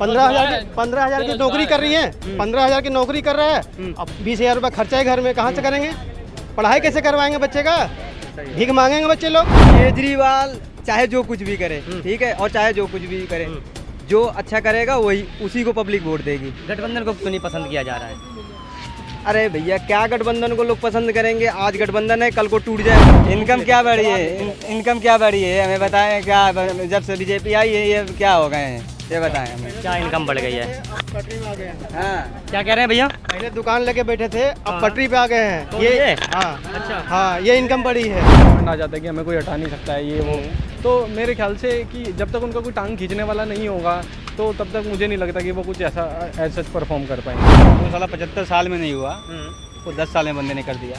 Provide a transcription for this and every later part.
15,000 की नौकरी कर रही है, 15,000 की नौकरी कर रहा है, अब 20,000 रुपये खर्चा है घर में, कहाँ से करेंगे? पढ़ाई कैसे करवाएंगे बच्चे का? भीख मांगेंगे बच्चे लोग। केजरीवाल चाहे जो कुछ भी करे, ठीक है, और चाहे जो कुछ भी करे, जो अच्छा करेगा वही उसी को पब्लिक वोट देगी। गठबंधन को क्यों नहीं पसंद किया जा रहा है? अरे भैया क्या गठबंधन को लोग पसंद करेंगे? आज गठबंधन है, कल को टूट जाए। इनकम क्या बढ़ी है? इनकम क्या बढ़ी है हमें बताएं। क्या जब से बीजेपी आई है ये क्या हो गए हैं ये बताएं हमें। क्या इनकम बढ़ गई है? हाँ क्या कह रहे हैं भैया? पहले दुकान लेके बैठे थे, अब पटरी पे आ गए हैं। तो ये हाँ अच्छा हाँ, ये इनकम बढ़ी है। आ जाता है कि हमें कोई हटा नहीं सकता है ये वो। तो मेरे ख्याल से कि जब तक उनका कोई टांग खींचने वाला नहीं होगा तो तब तक मुझे नहीं लगता कि वो कुछ ऐसा सच परफॉर्म कर पाएंगे। वो साला 75 साल में नहीं हुआ, वो 10 साल में बंदे ने कर दिया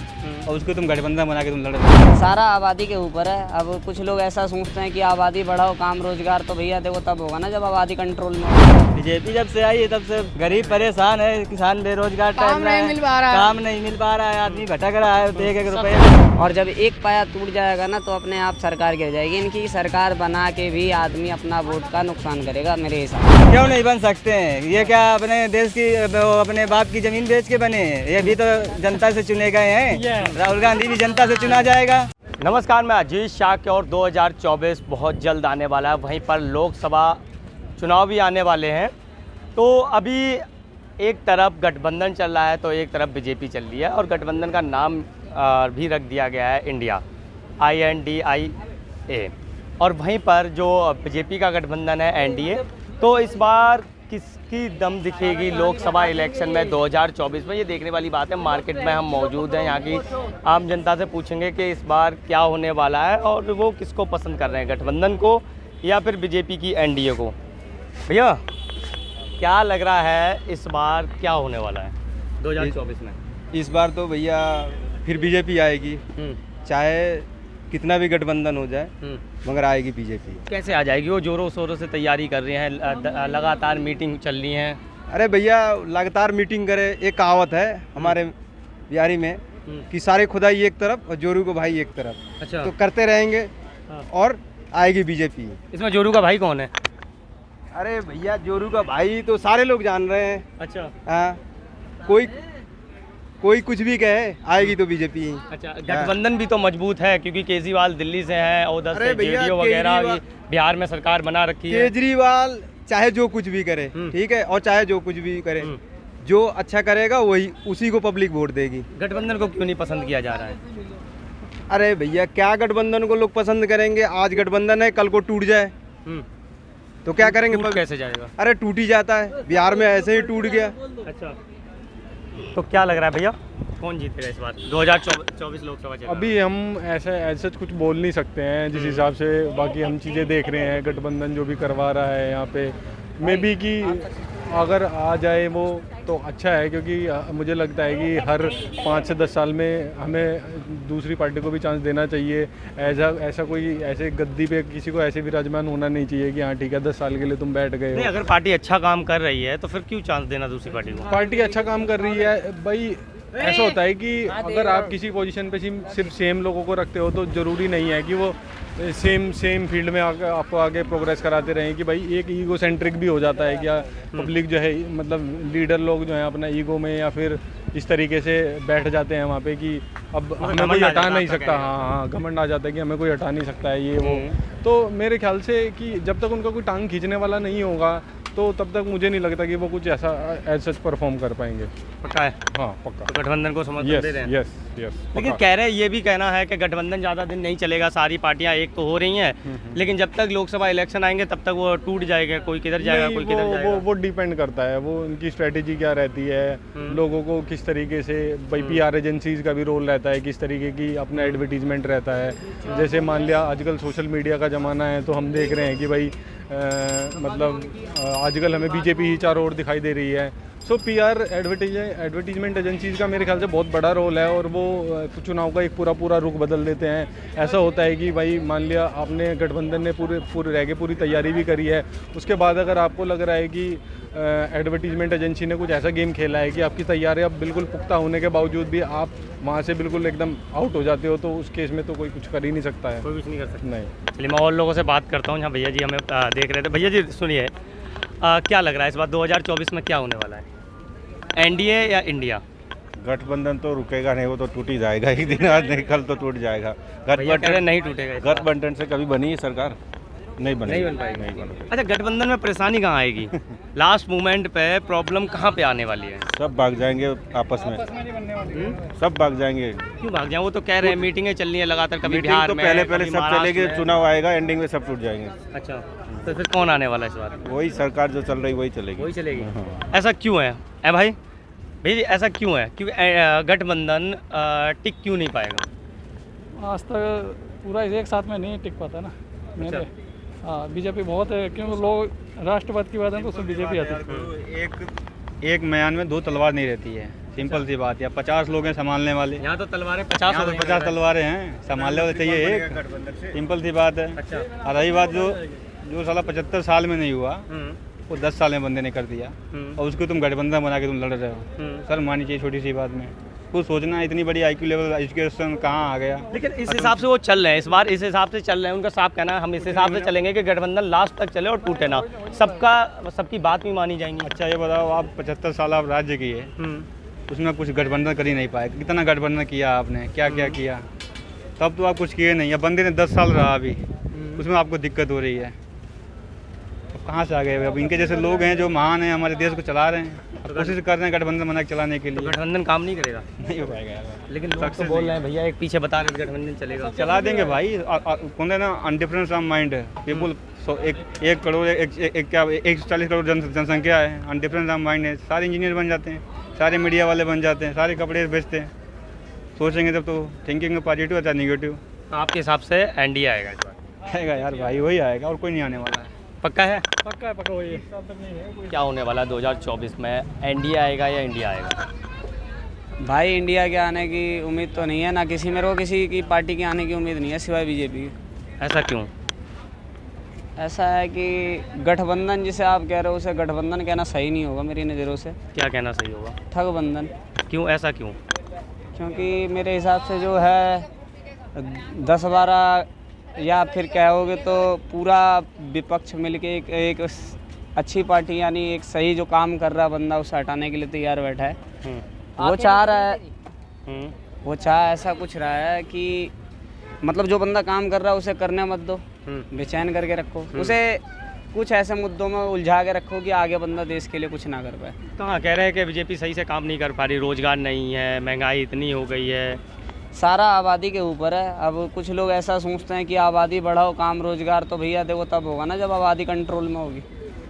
और उसको तुम गठबंधन बना के तुम लड़ रहे हो। सारा आबादी के ऊपर है। अब कुछ लोग ऐसा सोचते हैं कि आबादी बढ़ाओ, काम रोजगार, तो भैया देखो तब होगा ना जब आबादी कंट्रोल में हो। बीजेपी जब से आई है तब से गरीब परेशान है, किसान बेरोजगार, काम नहीं मिल पा रहा है। काम नहीं मिल पा रहा है, आदमी भटक रहा है 1-1 रुपये। और जब एक पाया टूट जाएगा ना तो अपने आप सरकार गिर जाएगी। इनकी सरकार बना के भी आदमी अपना वोट का नुकसान करेगा मेरे हिसाब से। क्यों नहीं बन सकते हैं? ये क्या अपने देश की अपने बाप की जमीन बेच के बने? ये भी तो जनता से चुने गए हैं। राहुल गांधी भी जनता से चुना जाएगा। नमस्कार, मैं अजीत शाह के और 2024 बहुत जल्द आने वाला है। वहीं पर लोकसभा चुनाव भी आने वाले हैं। तो अभी एक तरफ गठबंधन चल रहा है तो एक तरफ बीजेपी चल रही है और गठबंधन का नाम भी रख दिया गया है इंडिया, INDIA। और वहीं पर जो बीजेपी का गठबंधन है NDA, तो इस बार किसकी दम दिखेगी लोकसभा इलेक्शन में 2024 में, ये देखने वाली बात है। मार्केट में हम मौजूद हैं, यहाँ की आम जनता से पूछेंगे कि इस बार क्या होने वाला है और वो किसको पसंद कर रहे हैं, गठबंधन को या फिर बीजेपी की NDA को। भैया क्या लग रहा है इस बार क्या होने वाला है 2024 में? इस बार तो भैया फिर बीजेपी आएगी, चाहे कितना भी गठबंधन हो जाए, मगर आएगी बीजेपी। कैसे आ जाएगी? वो जोरों शोरों से तैयारी कर रहे हैं, लगातार मीटिंग चल रही हैं। अरे भैया लगातार मीटिंग करे, एक कहावत है हमारे बिहारी में कि सारे खुदाई एक तरफ और जोरू को भाई एक तरफ। अच्छा, तो करते रहेंगे और आएगी बीजेपी। इसमें जोरू का भाई कौन है? अरे भैया जोरू का भाई तो सारे लोग जान रहे हैं। अच्छा हाँ, कोई कुछ भी कहे, आएगी तो बीजेपी। अच्छा, गठबंधन भी तो मजबूत है क्योंकि केजरीवाल दिल्ली से हैं और उधर से जेडीयू वगैरह भी बिहार में सरकार बना रखी है। केजरीवाल चाहे जो कुछ भी करे, ठीक है, और चाहे जो कुछ भी करे, जो अच्छा करेगा वही उसी को पब्लिक वोट देगी। गठबंधन को क्यों नहीं पसंद किया जा रहा है? अरे भैया क्या गठबंधन को लोग पसंद करेंगे? आज गठबंधन है, कल को टूट जाए तो क्या करेंगे? टूट कैसे जाएगा? अरे टूट ही जाता है, बिहार में ऐसे ही टूट गया। अच्छा, तो क्या लग रहा है भैया कौन जीतेगा इस बार 2024 लोकसभा चुनाव? अभी हम ऐसा कुछ बोल नहीं सकते हैं जिस हिसाब से बाकी हम चीज़ें देख रहे हैं। गठबंधन जो भी करवा रहा है यहाँ पे, मे बी कि अगर आ जाए वो तो अच्छा है, क्योंकि मुझे लगता है कि हर 5 से 10 साल में हमें दूसरी पार्टी को भी चांस देना चाहिए। ऐसा कोई ऐसे गद्दी पे किसी को ऐसे विराजमान होना नहीं चाहिए कि हाँ ठीक है 10 साल के लिए तुम बैठ गए हो। नहीं, अगर पार्टी अच्छा काम कर रही है तो फिर क्यों चांस देना दूसरी पार्टी को? पार्टी अच्छा काम कर रही है भाई, ऐसा होता है कि अगर आप किसी पोजीशन पे सिर्फ सेम लोगों को रखते हो तो ज़रूरी नहीं है कि वो सेम फील्ड में आपको आगे प्रोग्रेस कराते रहें। कि भाई एक ईगो सेंट्रिक भी हो जाता है क्या पब्लिक जो है, मतलब लीडर लोग जो हैं अपना ईगो में या फिर इस तरीके से बैठ जाते हैं वहाँ पे कि अब हमें कोई हटा नहीं सकता। हाँ, घमंड आ जाता है कि हमें कोई हटा नहीं सकता है ये वो। तो मेरे ख्याल से कि जब तक उनका कोई टांग खींचने वाला नहीं होगा तो तब तक मुझे नहीं लगता कि वो कुछ ऐसा सच परफॉर्म कर पाएंगे। पक्का है? हाँ पक्का। तो गठबंधन को समर्थन दे रहे हैं? यस। लेकिन कह रहे हैं, ये भी कहना है कि गठबंधन ज़्यादा दिन नहीं चलेगा, सारी पार्टियां एक तो हो रही हैं, लेकिन जब तक लोकसभा इलेक्शन आएंगे तब तक वो टूट जाएगा, कोई किधर जाएगा कोई किधर जाएगा। वो डिपेंड करता है, वो उनकी स्ट्रेटेजी क्या रहती है, लोगों को किस तरीके से भाई PR एजेंसीज का भी रोल रहता है, किस तरीके की अपना एडवर्टीजमेंट रहता है। जैसे मान लिया आजकल सोशल मीडिया का ज़माना है तो हम देख रहे हैं कि भाई मतलब आजकल हमें बीजेपी ही चारों ओर दिखाई दे रही है। सो PR एडवर्टीजमेंट एजेंसीज का मेरे ख्याल से बहुत बड़ा रोल है और वो चुनाव का एक पूरा रुख बदल देते हैं। ऐसा होता है कि भाई मान लिया आपने गठबंधन ने पूरी तैयारी भी करी है, उसके बाद अगर आपको लग रहा है कि एडवर्टीजमेंट एजेंसी ने कुछ ऐसा गेम खेला है कि आपकी तैयारी अब बिल्कुल पुख्ता होने के बावजूद भी आप वहाँ से बिल्कुल एकदम आउट हो जाते हो, तो उस केस में तो कोई कुछ कर ही नहीं सकता है। कोई कुछ नहीं कर सकता। नहीं। चलिए मैं और लोगों से बात करता हूँ। यहाँ भैया जी हमें देख रहे थे। भैया जी सुनिए, क्या लग रहा है इस बार 2024 में क्या होने वाला है, एनडीए या इंडिया? गठबंधन तो रुकेगा नहीं, वो तो टूट ही जाएगा ही, दिन आज नहीं कल तो टूट जाएगा। भैया कह रहे हैं गठबंधन नहीं टूटेगा इस बार। गठबंधन से कभी बनी है सरकार? नहीं बनी, नहीं बन पाएगी। नहीं बन अच्छा, गठबंधन में परेशानी कहाँ आएगी? लास्ट मोमेंट पे प्रॉब्लम कहाँ पे आने वाली है? सब भाग जाएंगे आपस में, सब भाग जाएंगे। क्यों भाग जाए? वो तो कह रहे हैं मीटिंगें चल रही है लगातार, कभी मीटिंग बिहार तो में, पहले कभी सब महाराष्ट्र चलेगी, में। चुनाव आएगा, एंडिंग में सब टूट जाएंगे। अच्छा, तो फिर कौन आने वाला है इस बार? वही सरकार जो चल रही वही चलेगी। वही चलेगी। हाँ। ऐसा क्यों है भाई जी, ऐसा क्यों है? क्योंकि गठबंधन टिक क्यों नहीं पाएगा? आज तक पूरा एक साथ में नहीं टिक पाता ना मेरे। हाँ, बीजेपी बहुत है, क्योंकि लोग राष्ट्रवाद की बात है तो उसमें बीजेपी आती है। एक म्यान में 2 तलवार नहीं रहती है, सिंपल सी बात है। 50 लोग हैं संभालने वाले, यहाँ तो तलवारें 50 यहाँ तो 50 तलवारें हैं, संभालने वाले चाहिए एक, सिंपल सी बात है। अच्छा। और रही बात जो साला 75 साल में नहीं हुआ वो 10 साल में बंदे ने कर दिया, और उसको तुम गठबंधन बना के तुम लड़ रहे हो। सर माननी चाहिए छोटी सी बात में, कुछ सोचना। इतनी बड़ी IQ लेवल एजुकेशन कहाँ आ गया? लेकिन इस हिसाब से वो चल रहे हैं, इस बार इस हिसाब से चल रहे हैं। उनका साफ कहना है हम इस हिसाब से चलेंगे कि गठबंधन लास्ट तक चले और टूटे ना, सबकी बात भी मानी जाएंगी। अच्छा ये बताओ, आप 75 साल आप राज्य किए, उसमें कुछ गठबंधन कर ही नहीं पाए। कितना गठबंधन किया आपने, क्या क्या किया? तब तो आप कुछ किए नहीं। अब बंदे ने 10 साल रहा अभी, उसमें आपको दिक्कत हो रही है। अब कहाँ से आ गए? अब इनके जैसे लोग हैं जो महान हैं, हमारे देश को चला रहे हैं, अब कोशिश कर रहे हैं गठबंधन बना के चलाने के लिए। गठबंधन काम नहीं करेगा, नहीं हो पाएगा यार। लेकिन लोग तो बोल रहे हैं भैया, एक पीछे बता रहे हैं गठबंधन चलेगा। चला देंगे भाई, कौन है ना, अनडिफरेंस ऑफ माइंड है पीपुल। 1 करोड़ 140 करोड़ जनसंख्या है, अनडिफरेंस ऑफ माइंड है। सारे इंजीनियर बन जाते हैं, सारे मीडिया वाले बन जाते हैं, सारे कपड़े बेचते हैं। सोचेंगे तब तो थिंकिंग में पॉजिटिव आता है, निगेटिव तो आपके हिसाब से एनडीए आएगा इस बार? आएगा यार भाई, वही आएगा और कोई नहीं आने वाला है। पक्का है? पक्का है, पक्का वही साल तक नहीं है कोई। क्या होने वाला है 2024 में, एनडीए आएगा या इंडिया आएगा? भाई इंडिया के आने की उम्मीद तो नहीं है ना, मेरे को किसी की पार्टी के आने की उम्मीद नहीं है सिवाय बीजेपी की। ऐसा क्यों? ऐसा है कि गठबंधन जिसे आप कह रहे हो उसे गठबंधन कहना सही नहीं होगा मेरी नज़रों से। क्या कहना सही होगा? ठगबंधन। क्यों, ऐसा क्यों? क्योंकि मेरे हिसाब से जो है 10-12 या फिर कहोगे तो पूरा विपक्ष मिलके एक अच्छी पार्टी, यानी एक सही जो काम कर रहा बंदा उसे हटाने के लिए तैयार बैठा है। वो चाह रहा है, वो चाह ऐसा कुछ रहा है कि मतलब जो बंदा काम कर रहा है उसे करने मत दो, बेचैन करके रखो उसे, कुछ ऐसे मुद्दों में उलझा के रखो कि आगे बंदा देश के लिए कुछ ना कर पाए। कहाँ कह रहे हैं कि बीजेपी सही से काम नहीं कर पा रही, रोजगार नहीं है, महंगाई इतनी हो गई है। सारा आबादी के ऊपर है। अब कुछ लोग ऐसा सोचते हैं कि आबादी बढ़ाओ, काम रोजगार तो भैया देखो तब होगा ना जब आबादी कंट्रोल में होगी।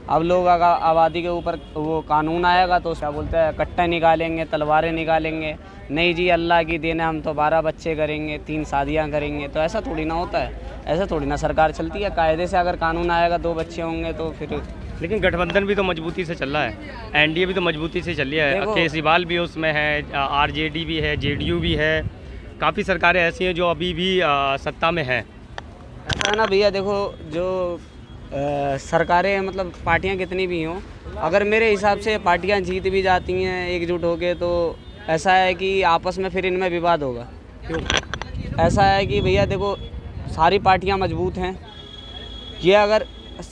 अब लोग आबादी के ऊपर वो कानून आएगा तो क्या बोलते हैं, कट्टे निकालेंगे, तलवारें निकालेंगे। नहीं जी, अल्लाह की देन है, हम तो 12 बच्चे करेंगे, 3 शादियां करेंगे। तो ऐसा थोड़ी ना होता है, ऐसा थोड़ी ना सरकार चलती है। कायदे से अगर कानून आएगा 2 बच्चे होंगे तो फिर। लेकिन गठबंधन भी तो मजबूती से चल रहा है, एनडीए भी तो मजबूती से चल रही है। देखो- केजरीवाल भी उसमें है, आरजेडी भी है, जेडीयू भी है, काफ़ी सरकारें ऐसी हैं जो अभी भी सत्ता में हैं। ऐसा है ना भैया, देखो जो सरकारें मतलब पार्टियां कितनी भी हों, अगर मेरे हिसाब से पार्टियां जीत भी जाती हैं एकजुट होके तो ऐसा है कि आपस में फिर इनमें विवाद होगा। क्यों? ऐसा है कि भैया देखो सारी पार्टियां मजबूत हैं, ये अगर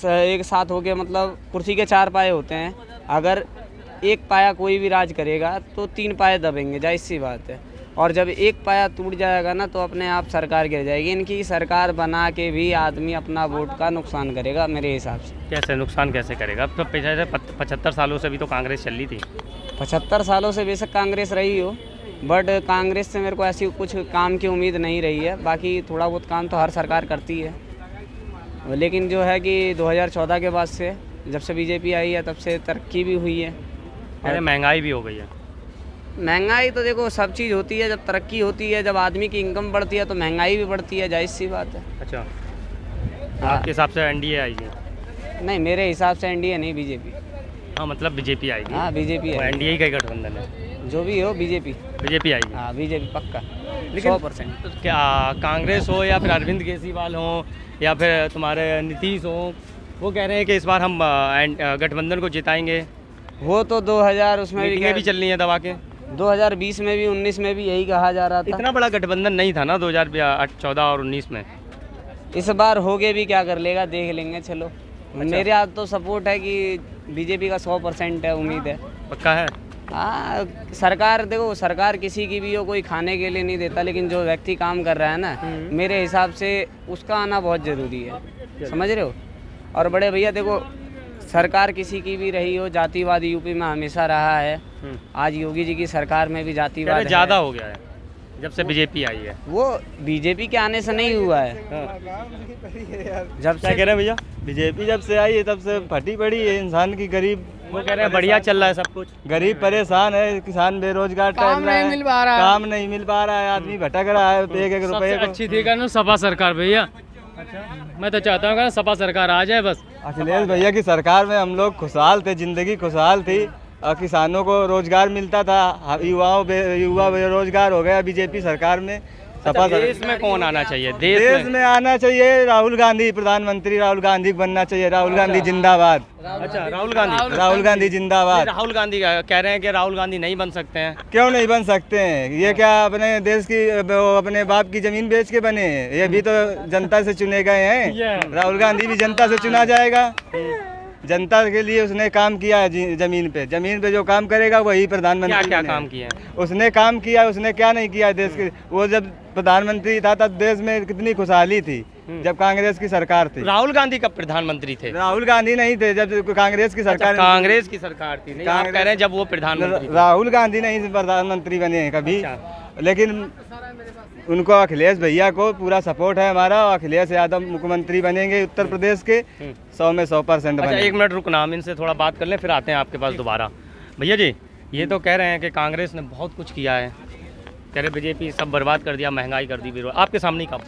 एक साथ होके मतलब कुर्सी के 4 पाए होते हैं, अगर एक पाया कोई भी राज करेगा तो 3 पाए दबेंगे, जाहिर सी बात है। और जब एक पाया टूट जाएगा ना तो अपने आप सरकार गिर जाएगी। इनकी सरकार बना के भी आदमी अपना वोट का नुकसान करेगा मेरे हिसाब से। कैसे नुकसान कैसे करेगा? अब तो पिछले 75 सालों से भी तो कांग्रेस चल रही थी। 75 सालों से बेशक कांग्रेस रही हो, बट कांग्रेस से मेरे को ऐसी कुछ काम की उम्मीद नहीं रही है। बाकी थोड़ा बहुत काम तो हर सरकार करती है, लेकिन जो है कि 2014 के बाद से जब से बीजेपी आई है तब से तरक्की भी हुई है। अरे महंगाई भी हो गई है। महंगाई तो देखो सब चीज़ होती है, जब तरक्की होती है, जब आदमी की इनकम बढ़ती है तो महंगाई भी बढ़ती है, जाहिर सी बात है। अच्छा, आपके हिसाब से एनडीए आएगी? नहीं, मेरे हिसाब से एनडीए नहीं, बीजेपी। हाँ, मतलब बीजेपी आएगी। हाँ, बीजेपी है, एनडीए का ही गठबंधन है। जो भी हो बीजेपी आएगी। हाँ, बीजेपी पक्का, लेकिन 100%। क्या कांग्रेस हो या फिर अरविंद केजरीवाल हो या फिर तुम्हारे नीतीश हो, वो कह रहे हैं कि इस बार हम गठबंधन को जिताएंगे। वो तो 2000 उसमें मीटिंगें भी चल रही हैं दबा के। 2020 में भी 19 में भी यही कहा जा रहा था। इतना बड़ा गठबंधन नहीं था ना 2014 और 19 में। इस बार होगे भी क्या कर लेगा, देख लेंगे। चलो मेरे यहाँ तो सपोर्ट है कि बीजेपी का 100% है, उम्मीद है। पक्का है? हाँ, सरकार देखो, सरकार किसी की भी हो, कोई खाने के लिए नहीं देता, लेकिन जो व्यक्ति काम कर रहा है ना, मेरे हिसाब से उसका आना बहुत ज़रूरी है, समझ रहे हो। और बड़े भैया देखो, सरकार किसी की भी रही हो, जातिवाद यूपी में हमेशा रहा है। आज योगी जी की सरकार में भी जातिवाद ज़्यादा हो गया है जब से बीजेपी आई है। वो बीजेपी के आने से नहीं हुआ है। जब से कह रहे हैं भैया, बीजेपी जब से आई है तब से फटी पड़ी है इंसान की। गरीब, वो कह रहे हैं बढ़िया चल रहा है सब कुछ, गरीब परेशान है, किसान बेरोजगार, काम नहीं मिल पा रहा है, काम नहीं मिल पा रहा है, आदमी भटक रहा है एक एक रुपये को। अच्छी थी कहना सपा सरकार भैया। मैं तो चाहता हूँ कहना सपा सरकार आ जाए बस। अखिलेश भैया की सरकार में हम लोग खुशहाल थे, जिंदगी खुशहाल थी और किसानों को रोजगार मिलता था, युवा बेरोजगार हो गया बीजेपी सरकार में। सपा देश में कौन आना चाहिए? देश में आना चाहिए राहुल गांधी, प्रधानमंत्री राहुल गांधी बनना चाहिए। राहुल गांधी जिंदाबाद। अच्छा, राहुल गांधी, राहुल गांधी जिंदाबाद। राहुल गांधी कह रहे हैं कि राहुल गांधी नहीं बन सकते हैं। क्यों नहीं बन सकते हैं? ये क्या अपने देश की, अपने बाप की जमीन बेच के बने हैं? ये भी तो जनता से चुने गए हैं। राहुल गांधी भी जनता से चुना जाएगा। जनता के लिए उसने काम किया है, जमीन पे जो काम करेगा वही प्रधानमंत्री। क्या काम किया है उसने? काम किया उसने, क्या नहीं किया देश के? वो जब प्रधानमंत्री था तब देश में कितनी खुशहाली थी, जब कांग्रेस की सरकार थी। राहुल गांधी कब प्रधानमंत्री थे? राहुल गांधी नहीं थे जब कांग्रेस की सरकार। कांग्रेस की सरकार थी। नहीं, आप कह रहे हैं जब वो प्रधानमंत्री। राहुल गांधी नहीं प्रधानमंत्री बने हैं कभी। लेकिन उनको, अखिलेश भैया को पूरा सपोर्ट है हमारा। अखिलेश यादव मुख्यमंत्री बनेंगे उत्तर प्रदेश के, 100 में 100% बनेंगे। एक मिनट रुकना, हम इनसे थोड़ा बात कर लें, फिर आते हैं आपके पास दोबारा। भैया जी, ये तो कह रहे हैं कि कांग्रेस ने बहुत कुछ किया है, कह रहे बीजेपी सब बर्बाद कर दिया, महंगाई कर दी। आपके सामने कब?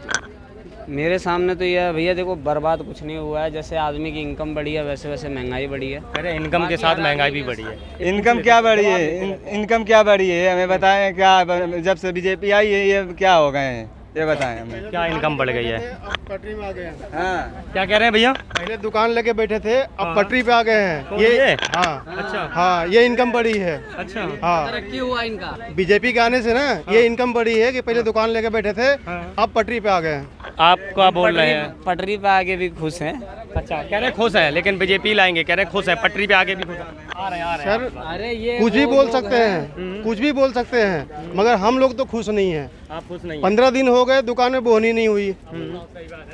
मेरे सामने तो यह भैया देखो, बर्बाद कुछ नहीं हुआ है। जैसे आदमी की इनकम बढ़ी है वैसे वैसे महंगाई बढ़ी है। कह रहे इनकम के साथ महंगाई भी बढ़ी है। इनकम क्या बढ़ी है? इनकम क्या बढ़ी है हमें बताएं। क्या जब से बीजेपी आई है ये क्या हो गए हैं, ये बताएं हमें। क्या इनकम बढ़ गई है? अब पटरी में आ गए हैं। हाँ, क्या कह रहे हैं भैया? पहले दुकान लेके बैठे थे, अब पटरी पे आ गए हैं। ये हाँ, अच्छा, हाँ, ये इनकम बढ़ी है। अच्छा, हाँ, तरक्की हुआ इनका बीजेपी के आने से ना, ये इनकम बढ़ी है कि पहले दुकान लेके बैठे थे, अब पटरी पे आ गए हैं। आप क्या बोल रहे हैं? पटरी पे आगे भी खुश हैं। अच्छा, कह रहे खुश है, लेकिन बीजेपी लाएंगे, कह रहे खुश है, पटरी पे आगे भी खुश है। आ रहे हैं सर, अरे ये कुछ भी बोल सकते हैं, कुछ भी बोल सकते हैं, मगर हम लोग तो खुश नहीं हैं। आप खुश नहीं? 15 दिन हो गए दुकान में बोहनी नहीं हुई।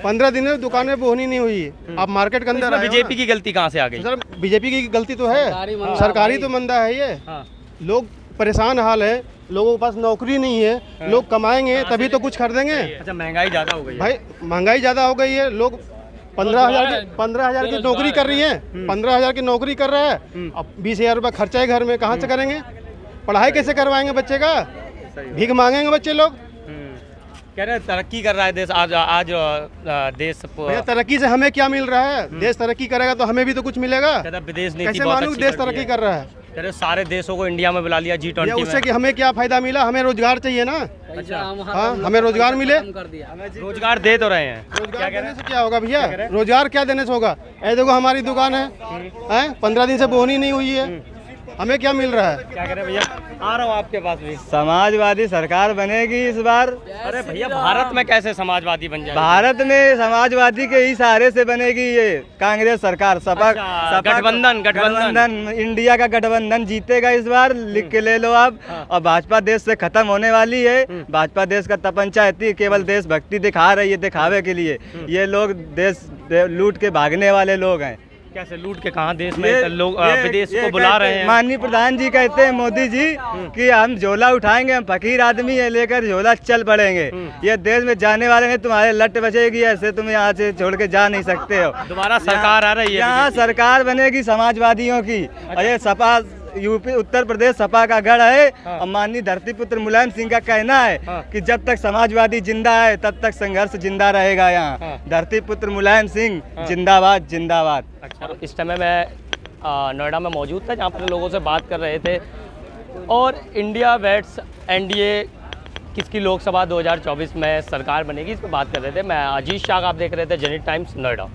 15 दिन में दुकान में बोहनी नहीं हुई। आप मार्केट के अंदर बीजेपी की गलती कहाँ से आ गई? सर, बीजेपी की गलती तो है, सरकारी तो मंदा है ये। लोग परेशान हाल है, लोगों के पास नौकरी नहीं है, लोग कमाएंगे तभी तो कुछ खरीदेंगे। अच्छा, महंगाई ज़्यादा हो गई है। भाई, महंगाई ज़्यादा हो गई है। लोग 15,000 की नौकरी कर रही है, 15,000 की नौकरी कर रहा है, अब 20,000 रुपये खर्चा है घर में, कहाँ से करेंगे? पढ़ाई कैसे करवाएंगे बच्चे का? भीख मांगेंगे बच्चे लोग। कह रहे तरक्की कर रहा है देश। आज देश तरक्की से हमें क्या मिल रहा है? देश तरक्की करेगा तो हमें भी तो कुछ मिलेगा। विदेश नीति कैसे बहुत मालूम अच्छी देश कर दी तरक्की है। कर रहा है? कह रहे सारे देशों को इंडिया में बुला लिया G20 में। उससे कि हमें क्या फायदा मिला? हमें रोजगार चाहिए ना। अच्छा, हाँ, हमें रोजगार मिले। रोजगार दे तो रहे हैं। रोजगार देने से क्या होगा भैया? रोजगार क्या देने से होगा? ऐ देखो हमारी दुकान है, 15 दिन से बोहनी नहीं हुई है, हमें क्या मिल रहा है? क्या कह रहे भैया? आ रहा हूँ आपके पास भी। समाजवादी सरकार बनेगी इस बार। अरे भैया, भारत में कैसे समाजवादी बन जाए? भारत में समाजवादी के ही सहारे से बनेगी ये कांग्रेस सरकार। सपा गठबंधन इंडिया का गठबंधन जीतेगा इस बार, लिख के ले लो आप। और भाजपा देश से खत्म होने वाली है। भाजपा देश का तपंचायती केवल देशभक्ति दिखा रही है, दिखावे के लिए। ये लोग देश लूट के भागने वाले लोग हैं। कैसे लूट के? कहाँ देश में लोग विदेश को बुला रहे हैं। माननीय प्रधान जी कहते हैं, मोदी जी, कि हम झोला उठाएंगे, हम फकीर आदमी है, लेकर झोला चल पड़ेंगे। ये देश में जाने वाले में तुम्हारे लट बचेगी, ऐसे तुम यहाँ से छोड़ के जा नहीं सकते हो। दोबारा सरकार आ रही है, यहाँ सरकार बनेगी समाजवादियों की। और ये सपा यूपी उत्तर प्रदेश सपा का गढ़ है। और माननीय धरतीपुत्र मुलायम सिंह का कहना है कि जब तक समाजवादी जिंदा है तब तक संघर्ष जिंदा रहेगा यहाँ। धरतीपुत्र मुलायम सिंह जिंदाबाद, जिंदाबाद। अच्छा, इस समय मैं नोएडा में मौजूद था, जहाँ पर लोगों से बात कर रहे थे, और इंडिया वेट्स एनडीए किसकी लोकसभा 2024 में सरकार बनेगी, इस पर बात कर रहे थे। मैं अजीत शाह, आप देख रहे थे जेनिथ टाइम्स, नोएडा।